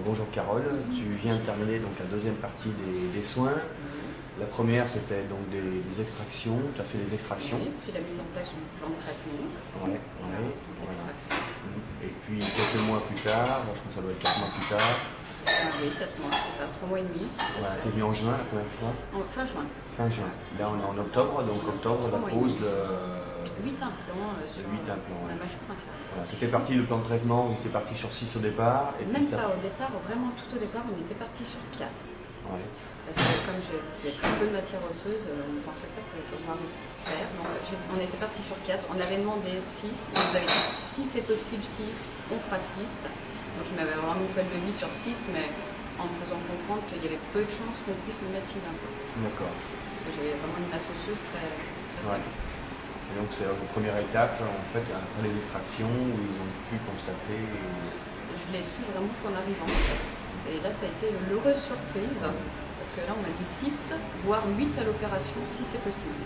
Bonjour Carole, tu viens de terminer donc la deuxième partie des soins. La première c'était donc des extractions, tu as fait des extractions. Oui, puis la mise en place du plan de traitement. Ouais, Voilà, ouais, donc voilà. extraction. Et puis quelques mois plus tard, je crois que ça doit être 4 mois plus tard. Oui, 4 mois, c'est ça, 3 mois et demi. Voilà, t'es venu en juin la première fois. Fin juin. Fin juin. Là on est en octobre, donc octobre la pose de 8 implants sur 8 implants. la Ouais. mâchoire inférieure. Voilà. Tu étais parti le plan de traitement, tu étais parti sur 6 au départ. Et Même pas au départ, vraiment tout au départ, on était parti sur 4. Ouais. Parce que comme j'ai très peu de matière osseuse, on ne pensait pas qu'on pouvoir le faire. Donc on était parti sur 4. On avait demandé 6. Ils nous avaient dit si c'est possible 6, on fera 6. Donc ils m'avaient vraiment fait le devis sur 6, mais en me faisant comprendre qu'il y avait peu de chances qu'on puisse me mettre 6 implants. D'accord. Parce que j'avais vraiment une masse osseuse très Ouais. faible. Et donc c'est la première étape, en fait, après les extractions, où ils ont pu constater. Je l'ai su vraiment qu'en arrivant en fait. Et là ça a été une heureuse surprise. Parce que là on m'a dit 6, voire 8 à l'opération si c'est possible.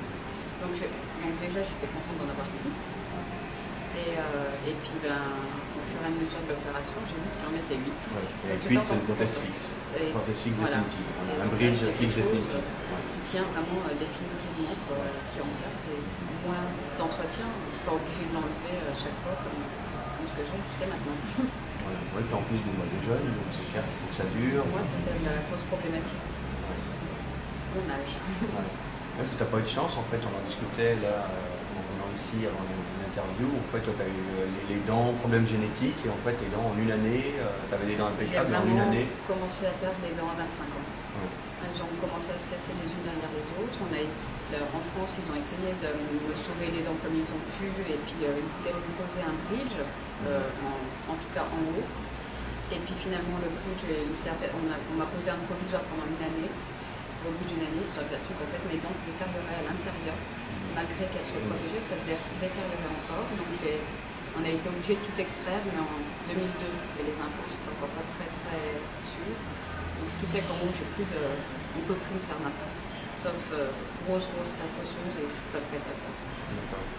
Donc déjà j'étais contente d'en avoir 6. Et puis au fur et à mesure de l'opération, j'ai vu qu'il en mettait 8. Ouais. Et 8 c'est une prothèse fixe. Une prothèse fixe voilà. définitive. Et Un bridge c'est fixe quelque chose définitif. qui tient vraiment définitivement, qui est en place. Et moins d'entretien, pas obligé de l'enlever à chaque fois comme ce que j'ai jusqu'à maintenant. Voilà. Ouais, puis en plus, bon, des jeunes, donc c'est clair qu'il faut que ça dure. Pour moi c'était la grosse problématique. Mon âge. Ouais. Parce que tu n'as pas eu de chance, en fait, on en discutait là, en venant ici avant l'interview. En fait, toi, tu as eu les dents, problèmes génétiques, et en fait, les dents en une année, tu avais des dents impeccables, et en une année. J'ai commencé à perdre les dents à 25 ans. Ouais. Elles ont commencé à se casser les unes derrière les autres. En France, ils ont essayé de me sauver les dents comme ils ont pu, et puis ils voulaient me poser un bridge, en tout cas en haut. Et puis finalement, le bridge, on m'a posé un provisoire pendant une année. Au bout d'une année, il se aperçut qu'en fait mes dents se détérioraient à l'intérieur. Malgré qu'elles soient protégées, ça se détériorait encore. Donc on a été obligé de tout extraire, mais en 2002, et les implants, c'était encore pas très très sûr. Donc ce qui fait qu'en haut, on ne peut plus me faire d'implant. Sauf grosse greffe osseuse, et je ne suis pas prête à ça.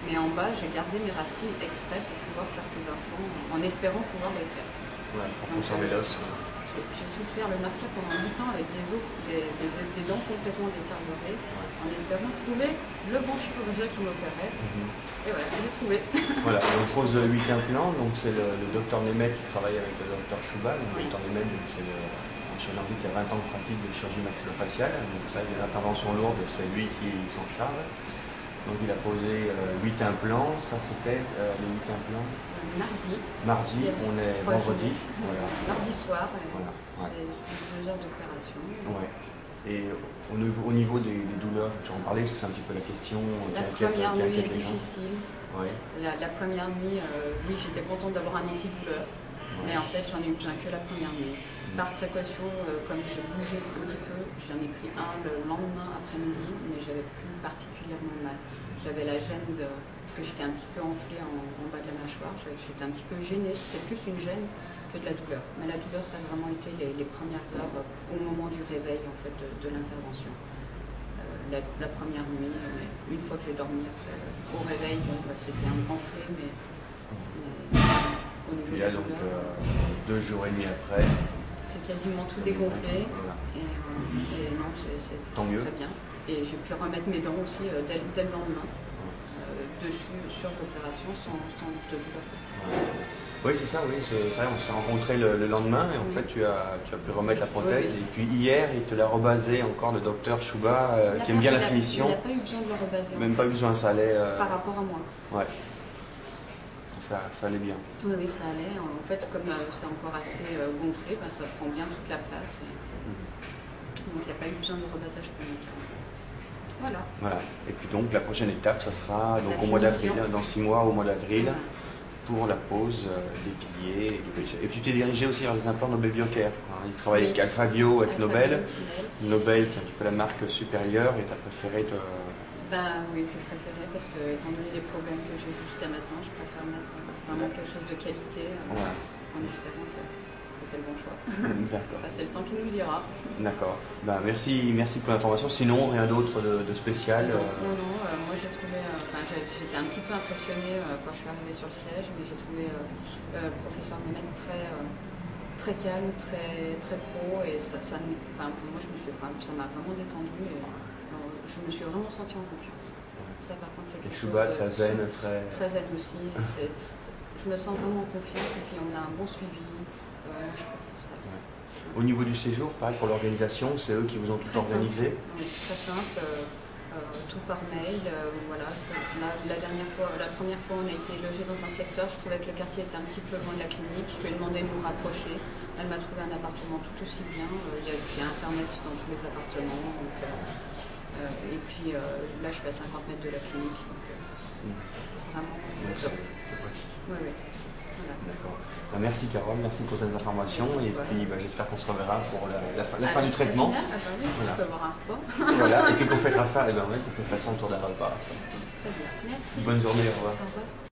Mais en bas, j'ai gardé mes racines exprès pour pouvoir faire ces implants, en espérant pouvoir les faire. Ouais, pour conserver l'os. J'ai souffert le martyre pendant 8 ans avec des dents complètement détériorées, en espérant trouver le bon chirurgien qui m'opérait. Et voilà, j'ai trouvé. Voilà, on pose 8 implants, donc c'est le docteur Nemeth qui travaille avec le docteur Chouba. Le docteur Nemeth, c'est un chirurgien qui a 20 ans de pratique de chirurgie maxillofaciale. Donc ça, il y a l'intervention lourde, c'est lui qui s'en charge. Donc il a posé 8 implants, ça c'était les 8 implants. Mardi. Mardi, on est vendredi. Voilà. Mardi soir, voilà. Ouais. J'ai 2 heures d'opération. Ouais. Et au niveau des douleurs, je vais en parler parce que c'est un petit peu la question. La première nuit est difficile. Ouais. La première nuit, oui, j'étais contente d'avoir un antidouleur. Ouais. Mais en fait, j'en ai eu besoin que la première nuit. Par précaution, comme je bougeais un petit peu, j'en ai pris un le lendemain après-midi, mais j'avais plus particulièrement mal. J'avais la gêne parce que j'étais un petit peu enflée en bas de la mâchoire, j'étais un petit peu gênée, c'était plus une gêne que de la douleur. Mais la douleur, ça a vraiment été les premières heures au moment du réveil en fait, de l'intervention. La première nuit, une fois que j'ai dormi après, au réveil, c'était enflé, mais au niveau de la douleur, 2 jours et demi après. C'est quasiment tout dégonflé. Voilà. Et non, c'est très bien. Et j'ai pu remettre mes dents aussi dès le lendemain, dessus, sur l'opération, sans douleur particulière. Oui, c'est ça, oui. C'est vrai, on s'est rencontrés le lendemain et en fait, tu as pu remettre la prothèse. Oui. Et puis hier, il te l'a rebasé encore, le docteur Chouba, qui aime bien la finition. Il n'a pas eu besoin de le rebaser. Même pas eu besoin, ça allait. Par rapport à moi. Ouais. Ça allait bien. Oui, oui, ça allait. En fait, comme c'est encore assez gonflé, ça prend bien toute la place. Donc, il n'y a pas eu besoin de rebasage pour nous. Voilà. Voilà. Et puis donc, la prochaine étape, ça sera donc, au mois d'avril, dans 6 mois, au mois d'avril, pour la pose des piliers. Et puis, tu t'es dirigé aussi vers les implants Nobel Biocare. Il travaille avec Alpha Bio, avec Nobel. Nobel, qui est un petit peu la marque supérieure, et tu as préféré te... Ben oui, je préférais parce que, étant donné les problèmes que j'ai jusqu'à maintenant, je préfère mettre vraiment quelque chose de qualité en espérant que je fais le bon choix. D'accord. Ça, c'est le temps qui nous le dira. D'accord. Ben, merci pour l'information. Sinon, rien d'autre de spécial Non, moi j'ai trouvé. J'étais un petit peu impressionnée quand je suis arrivée sur le siège, mais j'ai trouvé le professeur Nemeth très calme, très, très pro, et enfin, pour moi, ça m'a vraiment détendu, et je me suis vraiment sentie en confiance. Ça, par contre, c'est quelque chose très zen, très zen aussi. Je me sens vraiment en confiance, et puis on a un bon suivi. Ça. Au niveau du séjour, pareil pour l'organisation, c'est eux qui vous ont tout organisé? Oui, très simple. Tout par mail. Voilà. La première fois, on a été logé dans un secteur. Je trouvais que le quartier était un petit peu loin de la clinique. Je lui ai demandé de nous rapprocher. Elle m'a trouvé un appartement tout aussi bien. Il y a Internet dans tous les appartements. Donc, et puis là, je suis à 50 mètres de la clinique. Donc, vraiment, c'est pratique. Oui, oui. Voilà. D'accord. Merci Carole, merci pour ces informations, et puis j'espère qu'on se reverra pour la fin du traitement. Oui, voilà. Je peux avoir un repas. Voilà, et puis qu'on fêtera ça, on fêtera ça autour d'un repas. Très bien, merci. Bonne journée, au revoir. Au revoir.